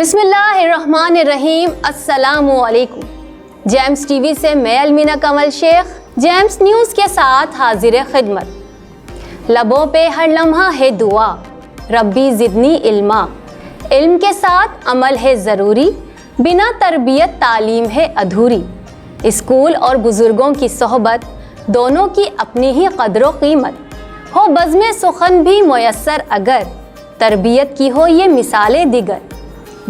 بسم اللہ الرحمن الرحیم، السلام علیکم۔ جیمز ٹی وی سے میں المینا کمل شیخ جیمز نیوز کے ساتھ حاضر خدمت۔ لبوں پہ ہر لمحہ ہے دعا، ربی زدنی علما۔ علم کے ساتھ عمل ہے ضروری، بنا تربیت تعلیم ہے ادھوری۔ اسکول اور بزرگوں کی صحبت، دونوں کی اپنی ہی قدر و قیمت۔ ہو بزم سخن بھی میسر اگر، تربیت کی ہو یہ مثالیں دیگر۔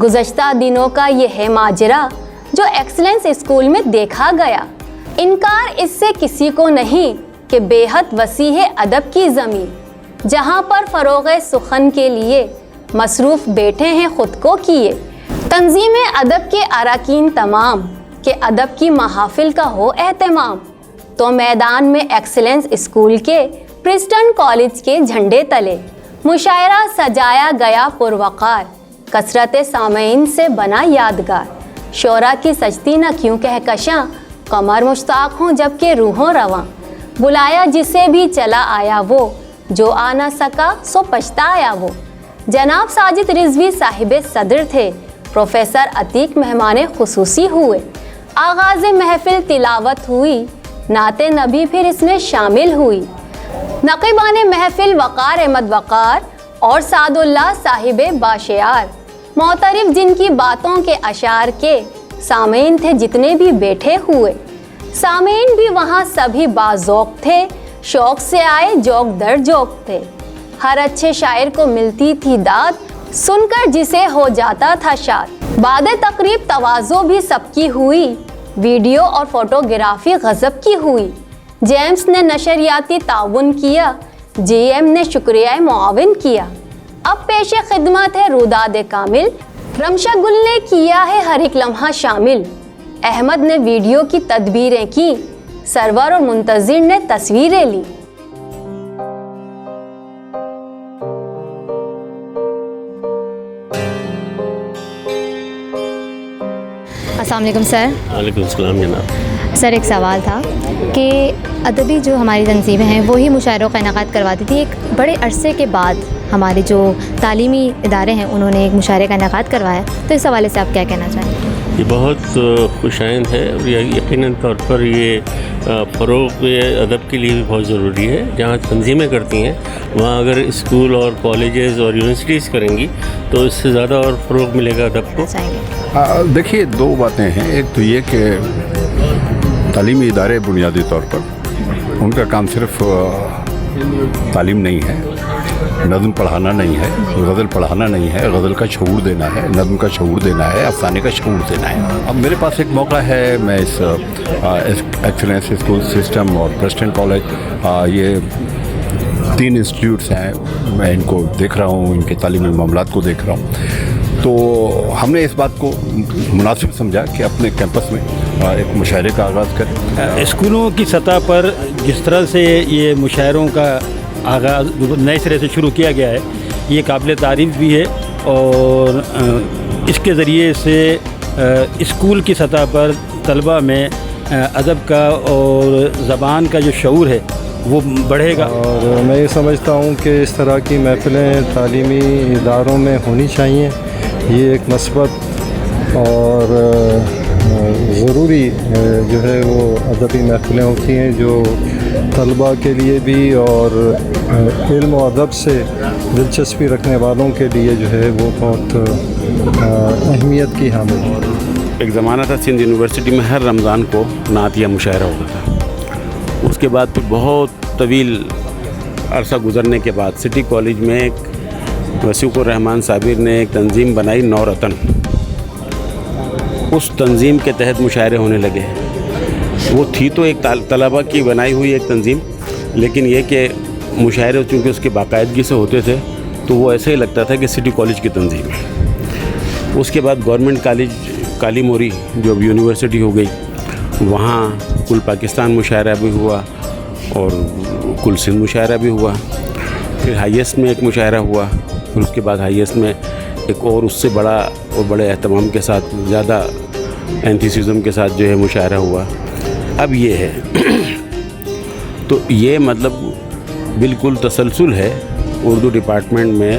گزشتہ دنوں کا یہ ہے ماجرا جو ایکسلنس اسکول میں دیکھا گیا۔ انکار اس سے کسی کو نہیں کہ بے حد وسیع ہے ادب کی زمین، جہاں پر فروغ سخن کے لیے مصروف بیٹھے ہیں خود کو کیے۔ تنظیم ادب کے اراکین تمام، کہ ادب کی محافل کا ہو اہتمام، تو میدان میں ایکسلنس اسکول کے پرسٹن کالج کے جھنڈے تلے مشاعرہ سجایا گیا پروقار، کثرت سامعین سے بنا یادگار۔ شعراء کی سجتی نہ کیوں کہکشاں، قمر مشتاق ہوں جبکہ روحوں رواں۔ بلایا جسے بھی چلا آیا وہ، جو آ نہ سکا سو پچھتایا وہ۔ جناب ساجد رضوی صاحب صدر تھے، پروفیسر عتیق مہمان خصوصی ہوئے۔ آغاز محفل تلاوت ہوئی، نعت نبی پھر اس میں شامل ہوئی۔ نقیبان محفل وقار احمد وقار اور سعد اللہ صاحب باشعار، معترف جن کی باتوں کے اشعار کے سامعین تھے جتنے بھی بیٹھے ہوئے۔ سامعین بھی وہاں سبھی باذوق تھے، شوق سے آئے جوک در جوک تھے۔ ہر اچھے شاعر کو ملتی تھی داد، سن کر جسے ہو جاتا تھا شاد۔ بعد تقریب تواضع بھی سب کی ہوئی، ویڈیو اور فوٹوگرافی غضب کی ہوئی۔ جیمز نے نشریاتی تعاون کیا، جی ایم نے شکریہ معاون کیا۔ اب پیش خدمت ہے روداد کامل، رمشہ گل نے کیا ہے ہر ایک لمحہ شامل۔ احمد نے ویڈیو کی تدبیریں کی، سرور اور منتظر نے تصویریں لی۔ السلام علیکم سر۔ وعلیکم السلام جناب۔ سر ایک سوال تھا کہ ادبی جو ہماری تنظیمیں ہیں وہی مشاعروں کا انعقاد کرواتی تھی، ایک بڑے عرصے کے بعد ہمارے جو تعلیمی ادارے ہیں انہوں نے ایک مشاعرے کا انعقاد کروایا، تو اس حوالے سے آپ کیا کہنا چاہیں گے؟ یہ بہت خوش آئند ہے اور یقیناً طور پر یہ فروغ ادب کے لیے بھی بہت ضروری ہے۔ جہاں تنظیمیں کرتی ہیں وہاں اگر اسکول اور کالجز اور یونیورسٹیز کریں گی تو اس سے زیادہ اور فروغ ملے گا ادب کو۔ دیکھیے دو باتیں ہیں، ایک تو یہ کہ تعلیمی ادارے بنیادی طور پر ان کا کام صرف تعلیم نہیں ہے، نظم پڑھانا نہیں ہے، غزل پڑھانا نہیں ہے، غزل کا شعور دینا ہے، نظم کا شعور دینا ہے، افسانے کا شعور دینا ہے۔ اب میرے پاس ایک موقع ہے، میں اس ایکسلنس اسکول سسٹم اور پریسٹن کالج، یہ 3 انسٹیٹیوٹس ہیں، میں ان کو دیکھ رہا ہوں، ان کے تعلیمی معاملات کو دیکھ رہا ہوں، تو ہم نے اس بات کو مناسب سمجھا کہ اپنے کیمپس میں ایک مشاعرے کا آغاز کریں۔ اسکولوں کی سطح پر جس طرح سے یہ مشاعروں کا آغاز نئے سرے سے شروع کیا گیا ہے، یہ قابل تعریف بھی ہے، اور اس کے ذریعے سے اسکول کی سطح پر طلباء میں ادب کا اور زبان کا جو شعور ہے وہ بڑھے گا۔ اور میں یہ سمجھتا ہوں کہ اس طرح کی محفلیں تعلیمی اداروں میں ہونی چاہیے، یہ ایک مثبت اور ضروری جو ہے وہ ادبی محفلیں ہوتی ہیں، جو طلباء کے لیے بھی اور علم و ادب سے دلچسپی رکھنے والوں کے لیے جو ہے وہ بہت اہمیت کی حامل ہے۔ ایک زمانہ تھا سندھ یونیورسٹی میں ہر رمضان کو نعتیہ مشاعرہ ہوتا تھا، اس کے بعد پھر بہت طویل عرصہ گزرنے کے بعد سٹی کالج میں ایک وسیق الرحمان صابر نے ایک تنظیم بنائی، نورتن۔ اس تنظیم کے تحت مشاعرے ہونے لگے۔ وہ تھی تو ایک طلباء کی بنائی ہوئی ایک تنظیم، لیکن یہ کہ مشاعرے چونکہ اس کی باقاعدگی سے ہوتے تھے تو وہ ایسے ہی لگتا تھا کہ سٹی کالج کی تنظیم ہے۔ اس کے بعد گورنمنٹ کالج کالی موری جو اب یونیورسٹی ہو گئی، وہاں کل پاکستان مشاعرہ بھی ہوا اور کل سندھ مشاعرہ بھی ہوا۔ پھر ہائی ایسٹ میں ایک مشاعرہ ہوا، پھر اس کے بعد ہائی ایسٹ میں ایک اور اس سے بڑا اور بڑے اہتمام کے ساتھ، زیادہ اینتھیسزم کے ساتھ جو ہے مشاعرہ ہوا۔ اب یہ ہے تو یہ مطلب بالکل تسلسل ہے اردو ڈپارٹمنٹ میں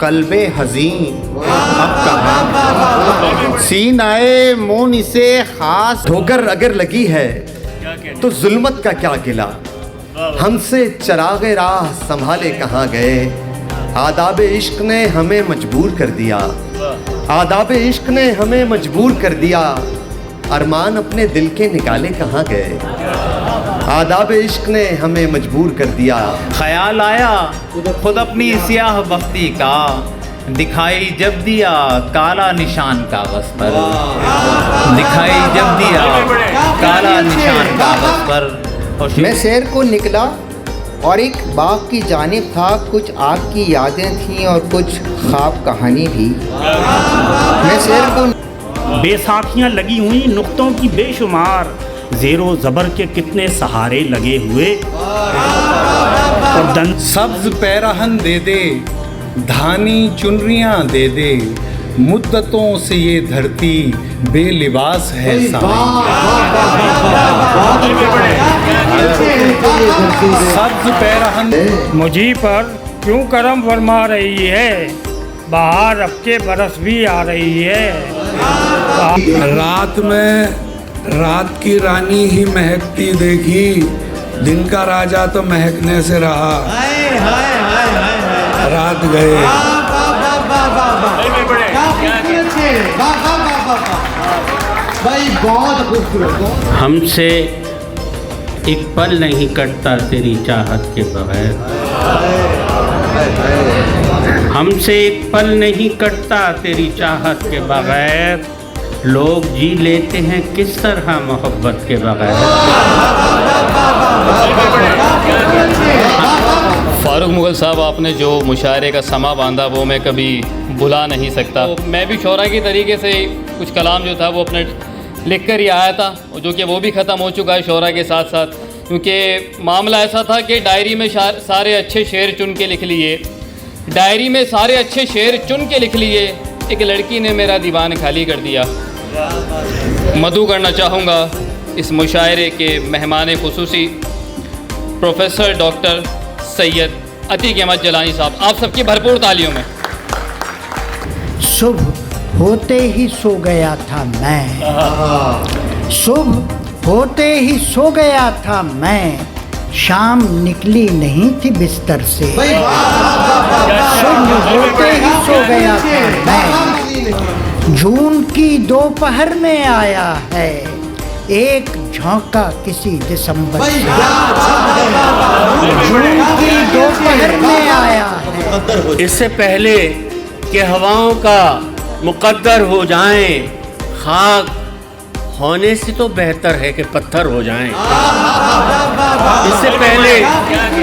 قلب حزین اب کہاں سینائے مون سے خاص ٹھوکر اگر لگی ہے تو ظلمت کا کیا گلا، ہم سے چراغ راہ سنبھالے کہاں گئے، آداب عشق نے ہمیں مجبور کر دیا، آداب عشق نے ہمیں مجبور کر دیا، ارمان اپنے دل کے نکالے کہاں گئے، آداب عشق نے ہمیں مجبور کر دیا۔ خیال آیا خود اپنی سیاہ بختی کا، دکھائی جب دیا کالا نشان کاغذ پر، دکھائی جب دیا کالا نشان کاغذ پر۔ میں سیر کو نکلا اور ایک باغ کی جانب تھا، کچھ آگ کی یادیں تھیں اور کچھ خواب کہانی بھی۔ میں سیر کو بے ساکھیاں لگی ہوئی نقطوں کی بے شمار، زیر و زبر کے کتنے سہارے لگے ہوئے، سبز پیراہن دے دے دھانی چنریاں دے دے، مدتوں سے یہ دھرتی بے لباس ہے سبز پیراہن مجھے پر کیوں کرم فرما رہی ہے، بہار اب کے برس بھی آ رہی ہے۔ رات میں رات کی رانی ہی مہکتی دیکھی، دن کا راجا تو مہکنے سے رہا، رات گئے۔ ہم سے ایک پل نہیں کٹتا تیری چاہت کے بغیر، ہم سے ایک پل نہیں کٹتا تیری چاہت کے بغیر، لوگ جی لیتے ہیں کس طرح محبت کے بغیر۔ فاروق مغل صاحب، آپ نے جو مشاعرے کا سما باندھا وہ میں کبھی بھلا نہیں سکتا۔ میں بھی شعراء کی طریقے سے کچھ کلام جو تھا وہ اپنے لکھ کر ہی آیا تھا، جو کہ وہ بھی ختم ہو چکا ہے شعراء کے ساتھ ساتھ، کیونکہ معاملہ ایسا تھا کہ ڈائری میں سارے اچھے شعر چن کے لکھ لیے، ڈائری میں سارے اچھے شعر چن کے لکھ لیے، ایک لڑکی نے میرا دیوان خالی کر دیا۔ مدعو کرنا چاہوں گا اس مشاعرے کے مہمان خصوصی پروفیسر ڈاکٹر سید عتیق احمد جیلانی صاحب، آپ سب کی بھرپور تالیوں میں۔ صبح ہوتے ہی سو گیا تھا میں، صبح ہوتے ہی سو گیا تھا میں، شام نکلی نہیں تھی بستر سے، صبح ہوتے ہی سو گیا تھا میں، جون کی دوپہر میں آیا ہے ایک جھونکا کسی دسمبر سے، جون کی دوپہر میں آیا ہے۔ اس سے پہلے کہ ہواؤں کا مقدر ہو جائیں، خاک ہونے سے تو بہتر ہے کہ پتھر ہو جائیں، اس سے پہلے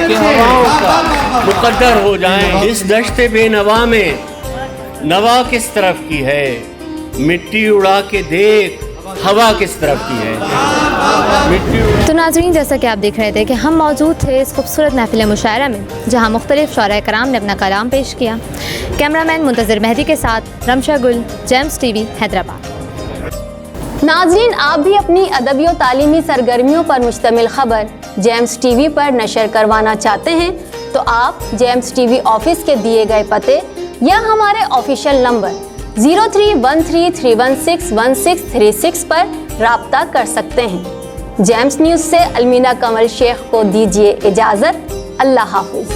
کہ ہواؤں کا مقدر ہو جائیں، اس دشت بے نوا میں نوا کس طرف کی ہے، مٹی اڑا کے دیکھ ہوا کس طرف کی ہے۔ تو ناظرین، جیسا کہ آپ دیکھ رہے تھے کہ ہم موجود تھے اس خوبصورت محفل مشاعرہ میں، جہاں مختلف شعراء کرام نے اپنا کلام پیش کیا۔ کیمرہ مین منتظر مہدی کے ساتھ رمشا گل، جیمز ٹی وی، حیدرآباد۔ ناظرین، آپ بھی اپنی ادبی و تعلیمی سرگرمیوں پر مشتمل خبر جیمز ٹی وی پر نشر کروانا چاہتے ہیں تو آپ جیمز ٹی وی آفس کے دیے گئے پتے یا ہمارے آفیشیل نمبر 031331616636 پر رابطہ کر سکتے ہیں۔ جیمز نیوز سے المینا کمل شیخ کو دیجیے اجازت۔ اللہ حافظ۔